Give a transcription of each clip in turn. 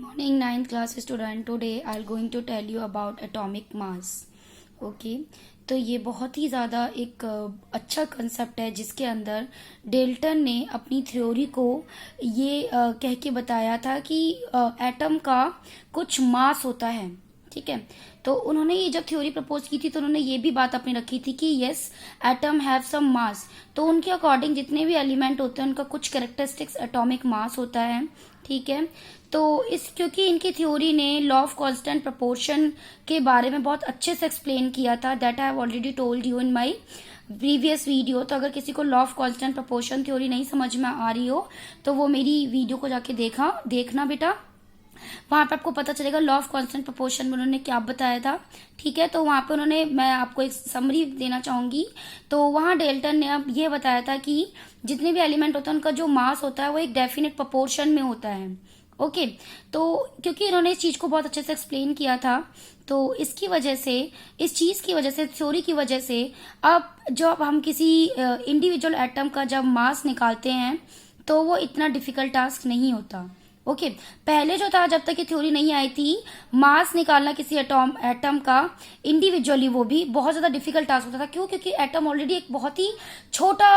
Morning, ninth class student. Today I'll going to tell you about atomic mass. Okay तो ये बहुत ही ज़्यादा एक अच्छा कंसेप्ट है जिसके अंदर डेल्टन ने अपनी थ्योरी को ये कह के बताया था कि एटम का कुछ मास होता है। ठीक है, तो उन्होंने ये जब थ्योरी प्रपोज की थी तो उन्होंने ये भी बात अपनी रखी थी कि यस एटम हैव सम मास। तो उनके अकॉर्डिंग जितने भी एलिमेंट होते हैं उनका कुछ कैरेक्टरिस्टिक्स एटॉमिक मास होता है। ठीक है, तो इस क्योंकि इनकी थ्योरी ने लॉ ऑफ कांस्टेंट प्रोपोर्शन के बारे में बहुत अच्छे से एक्सप्लेन किया था। That I have already told you in my previous video. तो अगर किसी को law of constant proportion theory नहीं समझ में आ रही हो तो वो मेरी वीडियो को जाके देखना बेटा, वहां पे आपको पता चलेगा लॉ ऑफ कांस्टेंट प्रोपोर्शन में उन्होंने क्या बताया था। ठीक है, तो वहां पे मैं आपको एक समरी देना चाहूंगी। तो वहां डेल्टन ने अब ये बताया था कि जितने भी एलिमेंट होते हैं उनका जो मास होता है वो एक डेफिनेट प्रोपोर्शन में होता है। ओके, तो क्योंकि इन्होंने इस चीज को बहुत अच्छे से एक्सप्लेन किया था तो इसकी वजह से, इस चीज की वजह से, थ्योरी की वजह से अब जब हम किसी इंडिविजुअल एटम का जब मास निकालते हैं तो वो इतना डिफिकल्ट टास्क नहीं होता। ओके, पहले जो था जब तक ये थ्योरी नहीं आई थी, मास निकालना किसी एटम का इंडिविजुअली वो भी बहुत ज्यादा डिफिकल्ट टास्क होता था। क्यों? क्योंकि एटम ऑलरेडी एक बहुत ही छोटा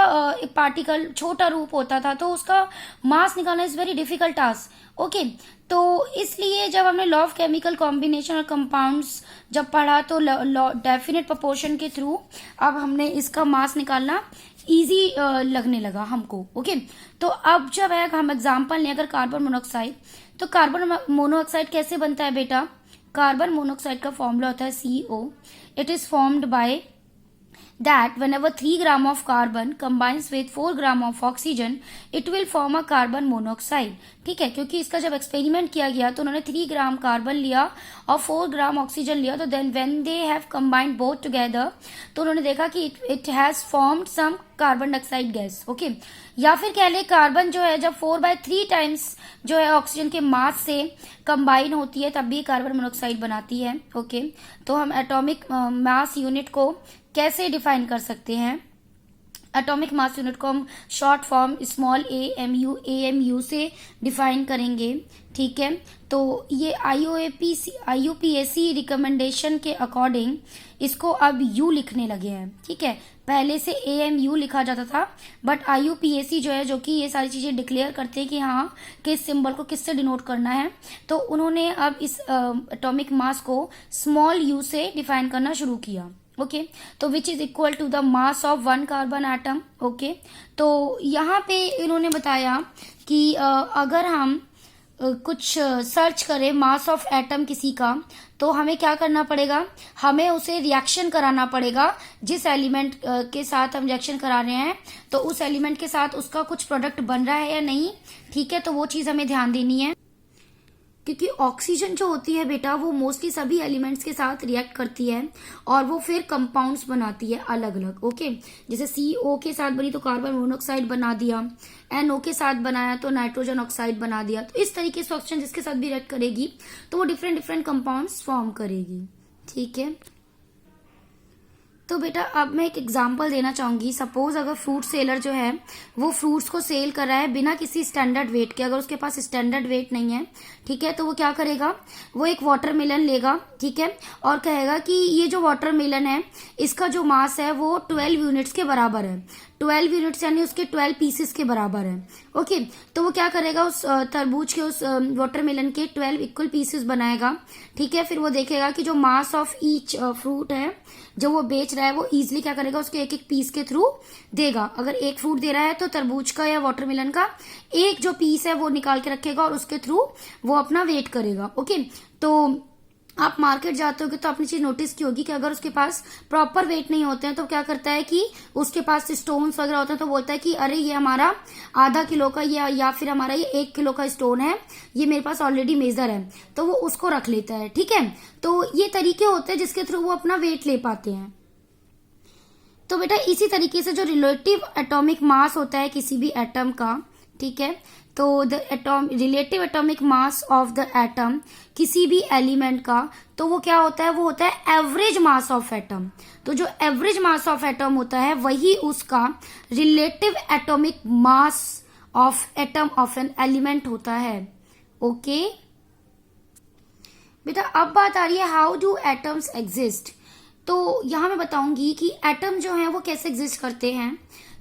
पार्टिकल, छोटा रूप होता था, तो उसका मास निकालना is very difficult task. Okay, तो इसलिए जब हमने लॉ ऑफ केमिकल कॉम्बिनेशन और कंपाउंड्स जब पढ़ा तो डेफिनेट प्रोपोर्शन के थ्रू अब हमने इसका मास निकालना इजी लगने लगा हमको। ओके, तो अब जब है हम एग्जांपल लें अगर कार्बन मोनोऑक्साइड, तो कार्बन मोनोऑक्साइड कैसे बनता है बेटा? कार्बन मोनोऑक्साइड का फॉर्मूला होता है CO। It is formed by that whenever 3 gram of carbon combines with 4 gram of oxygen it will form a carbon monoxide। ठीक है, क्योंकि इसका जब एक्सपेरिमेंट किया गया तो उन्होंने 3 ग्राम कार्बन लिया और 4 ग्राम ऑक्सीजन लिया, तो then when they have combined both together तो उन्होंने देखा कि it has formed some carbon dioxide gas. Okay, या फिर कह ले कार्बन जो है जब 4/3 टाइम्स जो है ऑक्सीजन के मास से कंबाइन होती है तब भी कार्बन मोनोऑक्साइड बनाती है। ओके, तो हम एटॉमिक मास यूनिट को कैसे डिफाइन कर सकते हैं? एटॉमिक मास यूनिट को हम शॉर्ट फॉर्म स्मॉल AMU से डिफाइन करेंगे। ठीक है, तो ये IUPAC रिकमेंडेशन के अकॉर्डिंग इसको अब U लिखने लगे हैं। ठीक है, पहले से AMU लिखा जाता था, बट IUPAC जो है जो कि ये सारी चीजें डिक्लेयर करते हैं कि हाँ किस सिंबल को किससे डिनोट करना है, तो उन्होंने अब इस एटॉमिक मास को स्मॉल u से डिफाइन करना शुरू किया। ओके, तो which is equal to the mass of 1 carbon atom. Okay, तो यहाँ पे इन्होंने बताया कि अगर हम कुछ सर्च करें मास ऑफ एटम किसी का, तो हमें क्या करना पड़ेगा? हमें उसे रिएक्शन कराना पड़ेगा। जिस एलिमेंट के साथ हम रिएक्शन करा रहे हैं तो उस एलिमेंट के साथ उसका कुछ प्रोडक्ट बन रहा है या नहीं। ठीक है, तो वो चीज हमें ध्यान देनी है, क्योंकि ऑक्सीजन जो होती है बेटा वो मोस्टली सभी एलिमेंट्स के साथ रिएक्ट करती है और वो फिर कंपाउंड्स बनाती है अलग अलग। ओके, जैसे CO के साथ बनी तो कार्बन मोनोऑक्साइड बना दिया, NO के साथ बनाया तो नाइट्रोजन ऑक्साइड बना दिया। तो इस तरीके से ऑक्सीजन जिसके साथ भी रिएक्ट करेगी तो वो डिफरेंट डिफरेंट कंपाउंड्स फॉर्म करेगी। ठीक है, तो बेटा अब मैं एक एग्जांपल देना चाहूंगी। सपोज अगर फ्रूट सेलर जो है वो फ्रूट्स को सेल कर रहा है बिना किसी स्टैंडर्ड वेट के, अगर उसके पास स्टैंडर्ड वेट नहीं है, ठीक है, तो वो क्या करेगा? वो एक वाटरमेलन लेगा, ठीक है, और कहेगा कि ये जो वाटरमेलन है इसका जो मास है वो 12 यूनिट्स के बराबर है। 12 यूनिट्स यानी उसके 12 पीसेस के बराबर है। ओके, तो वो क्या करेगा? उस तरबूज के, उस वाटरमेलन के 12 इक्वल पीसेस बनाएगा। ठीक है, फिर वो देखेगा कि जो मास ऑफ ईच फ्रूट है जो वो बेच रहा है वो इजिली क्या करेगा? उसके एक एक पीस के थ्रू देगा। अगर एक फ्रूट दे रहा है तो तरबूज का या वाटरमेलन का एक जो पीस है वो निकाल के रखेगा और उसके थ्रू वो अपना वेट करेगा। ओके, तो आप मार्केट जाते होगे तो आपने चीज नोटिस की होगी कि अगर उसके पास प्रॉपर वेट नहीं होते हैं तो क्या करता है कि उसके पास स्टोन्स वगैरह होते हैं तो बोलता है कि अरे ये हमारा आधा किलो का या फिर हमारा ये 1 किलो का स्टोन है, ये मेरे पास ऑलरेडी मेजर है, तो वो उसको रख लेता है। ठीक है, तो ये तरीके होते हैं जिसके थ्रू वो अपना वेट ले पाते हैं। तो बेटा इसी तरीके से जो रिलेटिव एटॉमिक मास होता है किसी भी एटम का, ठीक है, तो the relative atomic mass of the atom किसी भी एलिमेंट का, तो वो क्या होता है? वो होता है एवरेज मास ऑफ एटम। तो जो एवरेज मास ऑफ एटम होता है वही उसका relative atomic mass of atom of an element होता है। ओके, बेटा अब बात आ रही है हाउ डू एटम्स एग्जिस्ट। तो यहाँ मैं बताऊंगी कि एटम जो है वो कैसे एग्जिस्ट करते हैं।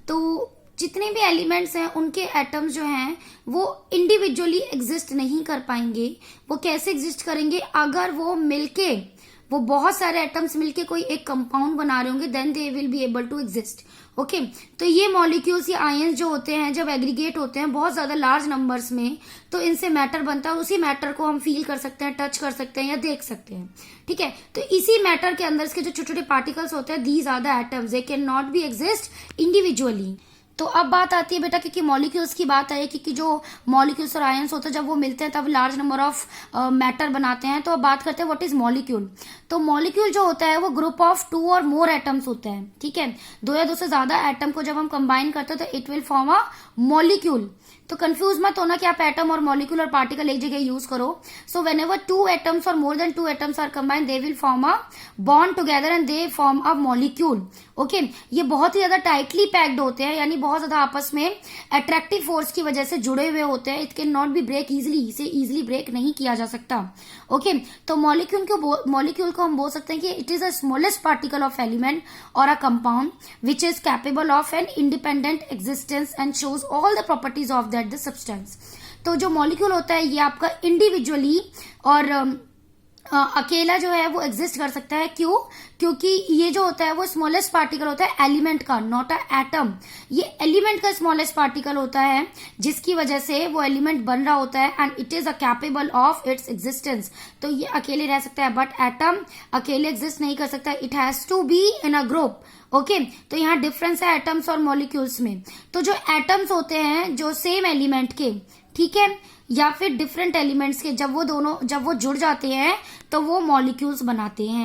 तो जितने भी एलिमेंट्स हैं उनके एटम्स जो हैं वो इंडिविजुअली एग्जिस्ट नहीं कर पाएंगे। वो कैसे एग्जिस्ट करेंगे, अगर वो मिलके, वो बहुत सारे एटम्स मिलके कोई एक कंपाउंड बना रहे होंगे, then they will be able to exist. Okay, तो ये मॉलिक्यूल्स या आयंस जो होते हैं जब एग्रीगेट होते हैं बहुत ज्यादा लार्ज नंबर्स में, तो इनसे मैटर बनता है। उसी मैटर को हम फील कर सकते हैं, टच कर सकते हैं या देख सकते हैं। ठीक है, तो इसी मैटर के अंदर के जो छोटे छोटे पार्टिकल्स होते हैं, these are the atoms, they can not be exist individually. तो अब बात आती है बेटा, क्योंकि मॉलिक्यूल्स की बात आई, क्योंकि जो मॉलिक्यूल्स और आयंस होते हैं जब वो मिलते हैं तब लार्ज नंबर ऑफ मैटर बनाते हैं। तो अब बात करते हैं व्हाट इज मॉलिक्यूल। तो मॉलिक्यूल जो होता है वो ग्रुप ऑफ 2 और मोर एटम्स होते हैं। ठीक है, 2 या 2 से ज्यादा एटम को जब हम कंबाइन करते हैं तो it will form a molecule. तो कंफ्यूज मत होना कि आप एटम और मॉलिक्यूल और पार्टिकल एक जगह यूज करो। सो वेन एवर 2 एटम्स और more than 2 atoms are combined, they will form a bond together and they form a molecule. Okay, ये बहुत ही ज्यादा टाइटली पैक्ड होते हैं, यानी बहुत ज्यादा आपस में अट्रैक्टिव फोर्स की वजह से जुड़े हुए होते हैं। It can not be break easily, इसे इजिली ब्रेक नहीं किया जा सकता। ओके, तो मॉलिक्यूल को हम बोल सकते हैं कि it is a smallest particle of element और a compound which is capable of an independent existence and shows all the properties of that the substance. तो जो मॉलिक्यूल होता है ये आपका इंडिविजुअली और अकेला जो है वो एग्जिस्ट कर सकता है। क्यों? क्योंकि ये जो होता है वो स्मॉलेस्ट पार्टिकल होता है एलिमेंट का, नॉट अ एटम। ये एलिमेंट का स्मॉलेस्ट पार्टिकल होता है जिसकी वजह से वो एलिमेंट बन रहा होता है and it is a capable of its existence. तो ये अकेले रह सकता है, बट एटम अकेले एग्जिस्ट नहीं कर सकता, it has to be in a group. Okay, तो यहाँ डिफरेंस है एटम्स और मॉलिक्यूल्स में। तो जो एटम्स होते हैं जो सेम एलिमेंट के, ठीक है, या फिर डिफरेंट एलिमेंट्स के, जब वो जुड़ जाते हैं तो वो मॉलिक्यूल्स बनाते हैं।